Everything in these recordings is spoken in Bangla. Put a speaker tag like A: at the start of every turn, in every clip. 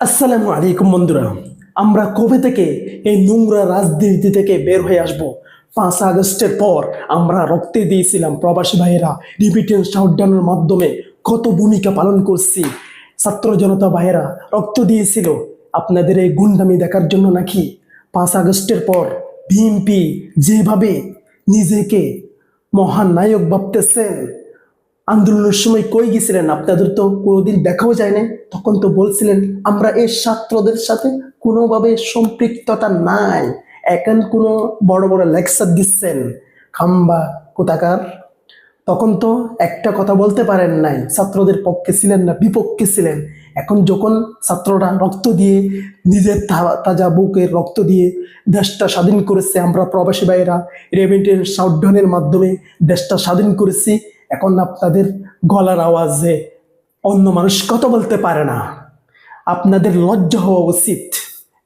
A: আসসালামু আলাইকুম বন্ধুরা। আমরা কবে থেকে এই নোংরা রাজনীতি থেকে বের হয়ে আসব? 5 আগস্টের পর আমরা রক্তে দিয়েছিলাম প্রবাসী ভাইয়েরা, রিমিটেন্স শাটডাউনের মাধ্যমে কত ভূমিকা পালন করছি। ছাত্র জনতা ভাইয়েরা রক্ত দিয়েছিল আপনাদের এই গুন্ডামি দেখার জন্য নাকি? 5 আগস্টের পর বিএনপি যেভাবে নিজেকে মহান নায়ক ভাবতেছেন, আন্দোলনের সময় কই গেছিলেন? আপনাদের তো কোনোদিন দেখাও যায় না। তখন তো বলছিলেন আমরা এই ছাত্রদের সাথে কোনোভাবে সম্পৃক্ততা নাই। এখন কোনো বড় বড় লেকচার দিচ্ছেন, খাম্বা কোথাকার। তখন তো একটা কথা বলতে পারেন নাই, ছাত্রদের পক্ষে ছিলেন না, বিপক্ষে ছিলেন। এখন যখন ছাত্ররা রক্ত দিয়ে, নিজের তাজা বুকের রক্ত দিয়ে দেশটা স্বাধীন করেছে, আমরা প্রবাসী ভাইয়েরা রেমিটেন্স শাটডাউনের মাধ্যমে দেশটা স্বাধীন করেছি, এখন আপনাদের গলার আওয়াজে অন্য মানুষ কথা বলতে পারে না। আপনাদের লজ্জা হওয়া উচিত।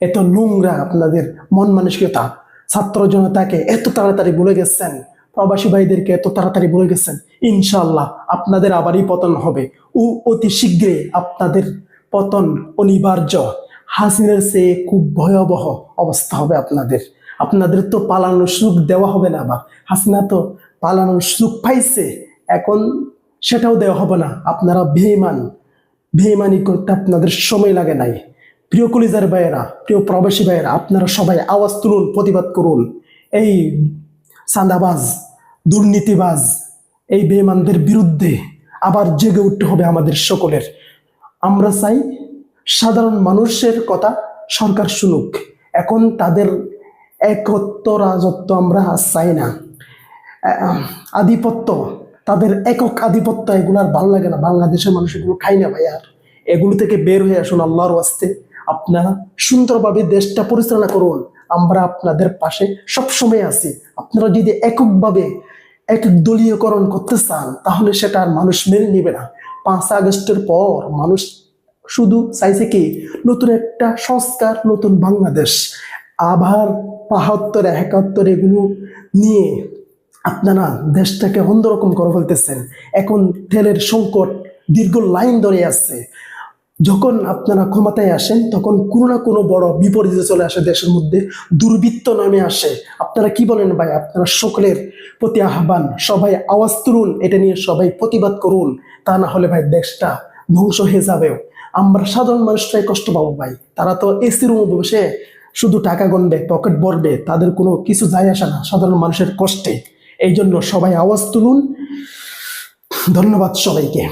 A: এত নোংরা আপনাদের মন মানসিকতা। ছাত্র জনতাকে এত তাড়াতাড়ি ভুলে গেছেন, প্রবাসী ভাইদেরকে এত তাড়াতাড়ি ভুলে গেছেন। ইনশাল্লাহ আপনাদের আবারই পতন হবে। অতি শীঘ্রই আপনাদের পতন অনিবার্য। হাসিনার চেয়ে খুব ভয়াবহ অবস্থা হবে আপনাদের। আপনাদের তো পালানোর সুযোগ দেওয়া হবে না। আবার হাসিনা তো পালানোর সুযোগ পাইছে, এখন সেটাও দেওয়া হবে না। আপনারা বেইমানি করতে আপনাদের সময় লাগে নাই। প্রিয় কলিজার ভাইয়েরা, প্রিয় প্রবাসী ভাইয়েরা, আপনারা সবাই আওয়াজ তুলুন, প্রতিবাদ করুন। এই চাঁদাবাজ, দুর্নীতিবাজ, এই বেইমানদের বিরুদ্ধে আবার জেগে উঠতে হবে আমাদের সকলের। আমরা চাই সাধারণ মানুষের কথা সরকার শুনুক। এখন তাদের একত্ব রাজত্ব আমরা চাই না। আধিপত্য, তাদের একক আধিপত্য, এগুলো আর ভালো লাগে না। বাংলাদেশের মানুষ এগুলো খাই না ভাই। আর এগুলো থেকে বের হয়ে আসুন আল্লাহর ওয়াস্তে। আপনারা সুন্দরভাবে দেশটা পরিচালনা করুন, আমরা আপনাদের পাশে সবসময় আছি। আপনারা যদি এককভাবে এক দলীয়করণ করতে চান, তাহলে সেটা আর মানুষ মেনে নেবে না। 5 আগস্টের পর মানুষ শুধু চাইছে কি, নতুন একটা সংস্কার, নতুন বাংলাদেশ। আবার 72, 71 এগুলো নিয়ে আপনারা দেশটাকে অন্যরকম করে ফেলতেছেন। এখন তেলের সংকট দীর্ঘ লাইন ধরে আসছে। যখন আপনারা ক্ষমতায় আসেন, তখন কোনো না কোনো বড় বিপরীতে চলে আসে, দেশের মধ্যে দুর্বৃত্ত নামে আসে। আপনারা কি বলেন ভাই? আপনারা সকলের প্রতি আহ্বান, সবাই আওয়াজ তুলুন, এটা নিয়ে সবাই প্রতিবাদ করুন। তা না হলে ভাই দেশটা ধ্বংস হয়ে যাবে। আমরা সাধারণ মানুষটাই কষ্ট পাবো ভাই। তারা তো এসি রুমে বসে শুধু টাকা গণবে, পকেট ভরবে, তাদের কোনো কিছু যায় আসে না সাধারণ মানুষের কষ্টে। এই জন্য সবাই আওয়াজ তুলুন। ধন্যবাদ সবাইকে।